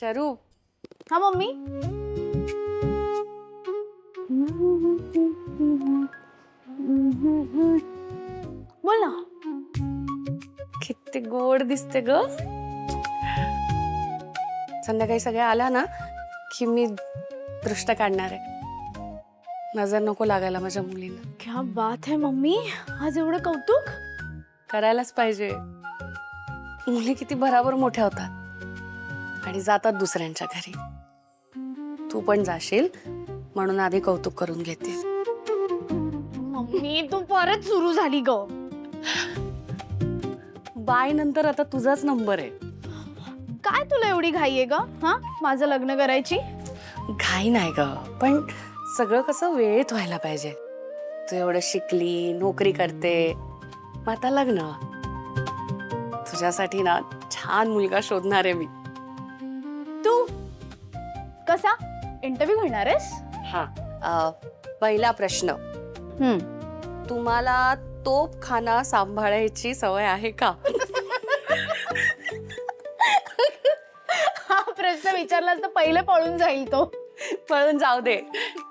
शरू. हा मम्मी. बोल ना. किती गोड दिसते ग. संध्याकाळी सगळ्या आला ना की मी दृष्ट काढणार आहे. नजर नको लागायला माझ्या मुलींना. क्या बात है मम्मी, आज एवढं कौतुक. करायलाच पाहिजे. मुली किती भराभर मोठ्या होतात आणि जातात दुसऱ्यांच्या घरी. तू पण जाशील म्हणून आधी कौतुक करून घेते. मम्मी तू परत सुरू झाली ग. बाय नंतर आता तुझाच नंबर आहे. काय तुला एवढी घाई आहे ग? हा, माझं लग्न करायची. घाई नाही ग, पण सगळं कसं वेळेत व्हायला पाहिजे. तू एवढं शिकली, नोकरी करते, मग आता लग्न. तुझ्यासाठी ना छान मुलगा शोधणार आहे मी. तू कसा इंटरव्ह्यू घेणार आहेस? हा. पहिला प्रश्न, तुम्हाला तोफखाना सांभाळायची सवय आहे का? हा प्रश्न विचारलास तर पहिले पळून जाईल तो. पळून जाऊ दे,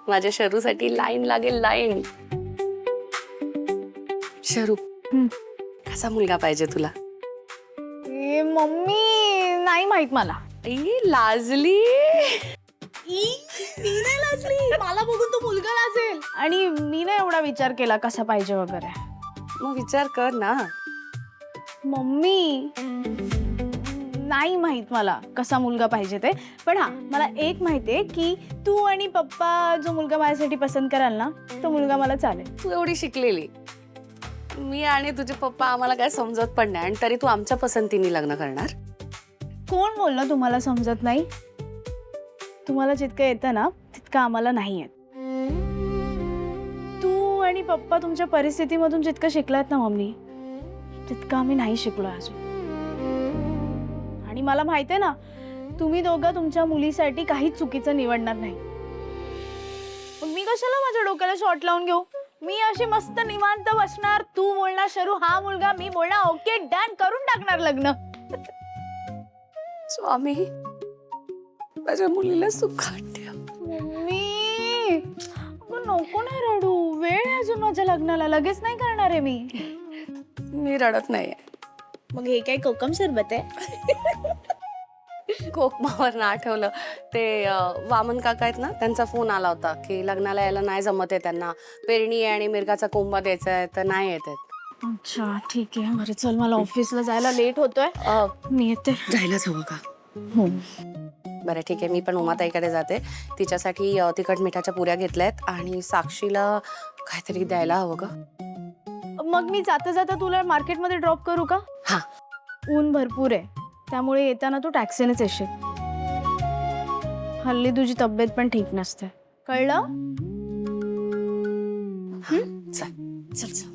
माझ्या शरूसाठी लाईन लागेल, लाईन. शरू, कसा मुलगा पाहिजे तुला? ए मम्मी नाही माहित मला. लाजली. मी नाही लाजली, मला बघून तो मुलगा लाजेल. आणि मी नाही एवढा विचार केला कसा पाहिजे वगैरे. मग विचार कर ना. मम्मी नाही माहित मला कसा मुलगा पाहिजे ते. पण हा, मला एक माहितीये की तू आणि पप्पा जो मुलगा माझ्यासाठी पसंत कराल ना, तो मुलगा मला चालेल. तू एवढी शिकलेली, मी आणि तुझे पप्पा आम्हाला काय समजत पण नाही, आणि तरी तू आमच्या पसंतीने लग्न करणार? कोण बोललं तुम्हाला समजत नाही? तुम्हाला जितकं येतं ना तितकं आम्हाला नाही येत. तू आणि पप्पा तुमच्या परिस्थितीमधून जितकं शिकलात ना मम्मी, तितकं आम्ही नाही शिकलो अजून. आणि मला माहितीये ना तुम्ही दोघं तुमच्या मुलीसाठी काहीच चुकीचं निवडणार नाही. मग मी कशाला माझ्या डोक्याला शॉट लावून घेऊ? मी अशी मस्त निवांत बसणार, तू बोलणार शरू हा मुलगा, मी बोलणार ओके डन, करून टाकणार लग्न. स्वामी माझ्या मुलीला सुखात ठेव. मम्मी नको ना रडू, वेळ आहे अजून माझ्या लग्नाला, लगेच नाही करणार आहे मी. मी रडत नाहीये. मग हे काय कोकम सरबत आहे? कोकमावर ना आठवलं ते वामन काका आहेत ना, त्यांचा फोन आला होता की लग्नाला यायला नाही जमत आहे त्यांना, पेरणी आहे आणि मिरगाचा कोंबा द्यायचा आहे तर नाही येत आहेत. अच्छा ठीक आहे, बरं चल मला ऑफिसला जायला लेट होतोय, मी येते. जायलाच हवं का? बरं ठीक आहे, मी पण उमाताईकडे जाते. तिच्यासाठी तिखट मिठाच्या पुऱ्या घेतल्यात आणि साक्षीला काहीतरी द्यायला हवं का? मग मी जाता जाता तुला मार्केटमध्ये ड्रॉप करू का? हा. ऊन भरपूर आहे, त्यामुळे येताना तू टॅक्सीनेच येशील. हल्ली तुझी तब्येत पण ठीक नसते, कळलं? चल चल चल.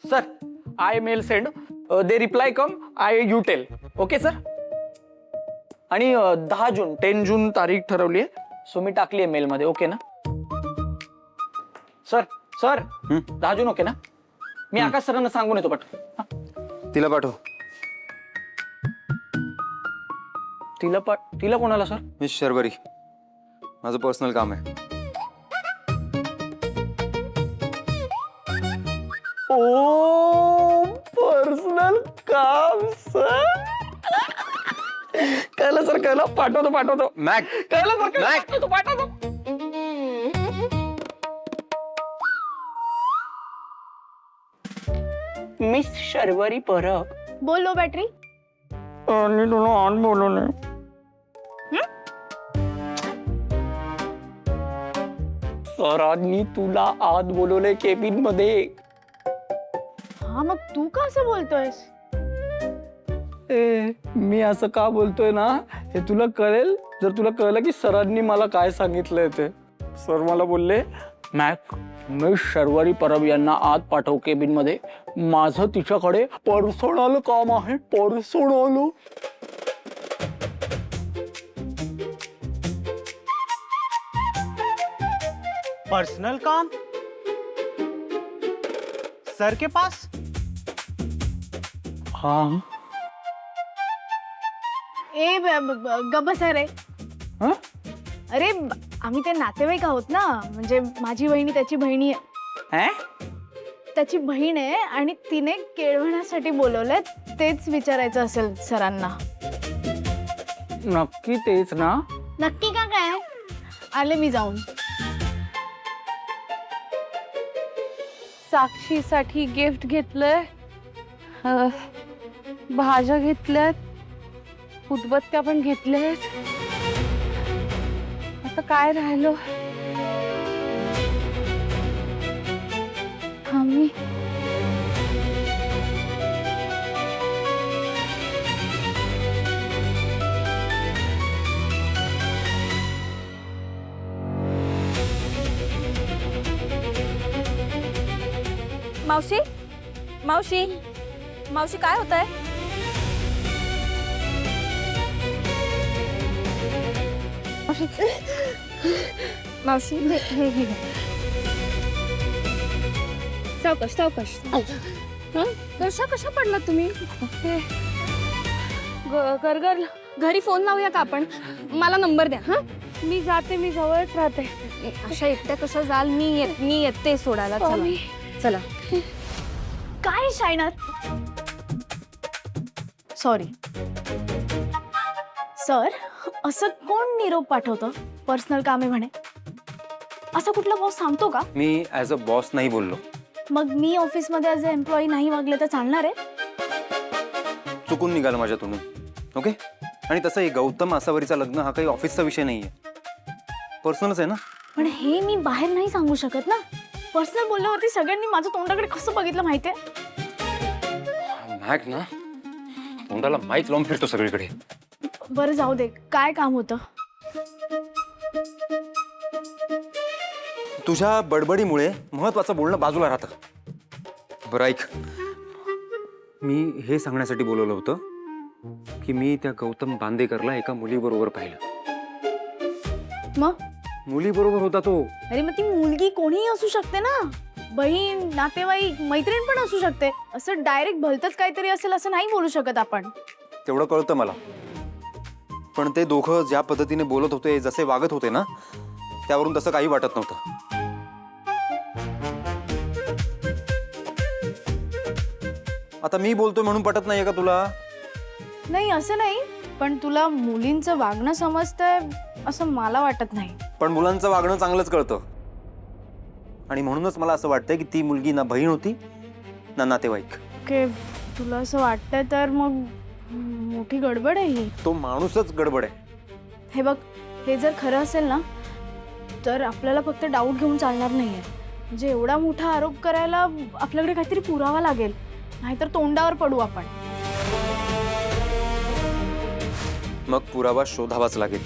Sir, I mail send. They reply come, you tell. Okay sir. आणि 10 जून 10 जून तारीख ठरवली आहे, सो मी टाकली आहे मेल मध्ये. ओके ना सर? सर 10 जून ओके ना? मी आकाश सरांना सांगून येतो. तिला पाठव. तिला कोणाला सर? मिस शर्वरी, माझं पर्सनल काम आहे. ओ पर्सनल काम सर. कळलं सर, कळलं. पाठवतो. मॅक, कळलं सर, मॅक. पाठवतो. मिस शर्वरी परब. बोलो बॅटरी. आणि तुला ऑन बोलवलंय. सरांनी तुला आत बोलवलंय केबिन मध्ये. हा मग तू का असं बोलतोयस? मी असं का बोलतोय ना हे तुला कळेल जर तुला कळलं की सरांनी मला काय सांगितलंय ते. सर मला बोलले, मॅक मिस शर्वरी परब यांना आत पाठव केबिन मध्ये, माझं तिच्याकडे पर्सनल काम आहे. पर्सनल. पर्सनल काम सर के पास? हा ए गप्प बसा रे. हा? अरे आम्ही ते नातेवाईक आहोत ना, म्हणजे माझी बहिणी त्याची बहिणी हे? त्याची बहीण आहे आणि तिने केळवण्यासाठी बोलवलंय. तेच विचारायचं असेल सरांना. नक्की तेच ना? नक्की का काय? आले मी जाऊन. साक्षीसाठी गिफ्ट घेतलंय, भाज्या घेतल्यात, उदबत्त्या पण घेतल्यात. आता काय राहिलो? आम्ही मावशी मावशी मावशी काय होत आहे? मावशी हे घे. सावकाश सावकाश. कशा कशा पडला तुम्ही? गरगर घरी फोन लावूया का आपण? मला नंबर द्या. हा मी जाते, मी जवळच राहते. अशा एकट्या कशा जाल? मी येते सोडायला. चला चला. काय शायनात? सॉरी सर, असं कोण निरोप पाठवतं? पर्सनल काम आहे म्हणे. असं कुठला बॉस सांगतो का? मी ॲज अ बॉस नाही बोललो. मग मी ऑफिसमध्ये ॲज अ एम्प्लॉई नाही वागले तर चालणार आहे? चुकून निघालं माझ्यातून. ओके. आणि तसंही गौतम आसावरीचं लग्न हा काही ऑफिसचा विषय नाहीये, पर्सनलच आहे ना. पण हे मी बाहेर नाही सांगू शकत ना. पर्सनल बोलल्यावरती सगळ्यांनी माझ्या तोंडाकडे कसं बघितलं माहितीये? मॅक ना तोंडाला माईक लावून फिरतो सगळीकडे. बरं जाऊ दे, काय काम होतं? तुझ्या बडबडीमुळे महत्वाचं बोलणं बाजूला राहतं. बरं ऐक, मी हे सांगण्यासाठी बोलवलं होतं की मी त्या गौतम बांदेकरला एका मुलीबरोबर पाहिलं. मग मुलीबरोबर होता तो. अरे मग ती मुलगी कोणीही असू शकते ना. बहीण, नातेवाईक, मैत्रीण पण असू शकते. असं डायरेक्ट भलतंच काहीतरी असेल असं नाही बोलू शकत आपण. तेवढं कळतं मला, पण ते दोघं ज्या पद्धतीने बोलत होते, जसे वागत होते ना, त्यावरून तसं काही वाटत नव्हतं. आता मी बोलतोय म्हणून पटत नाहीये का तुला? नाही असं नाही, पण तुला मुलींचं वागणं समजतंय असं मला वाटत नाही. पण मुलांचं वागणं चांगलंच कळतं, आणि म्हणूनच मला असं वाटतंय की ती मुलगी ना बहीण होती ना नातेवाईक. ओके, तुला असं वाटतंय तर मग मोठी गडबड आहे ही. तो माणूसच गडबड आहे. हे बघ, हे जर खरं असेल ना तर आपल्याला फक्त डाऊट घेऊन चालणार नाहीये. म्हणजे एवढा मोठा आरोप करायला आपल्याकडे काहीतरी पुरावा लागेल, नाहीतर तोंडावर पडू आपण. मग पुरावा शोधावाच लागेल.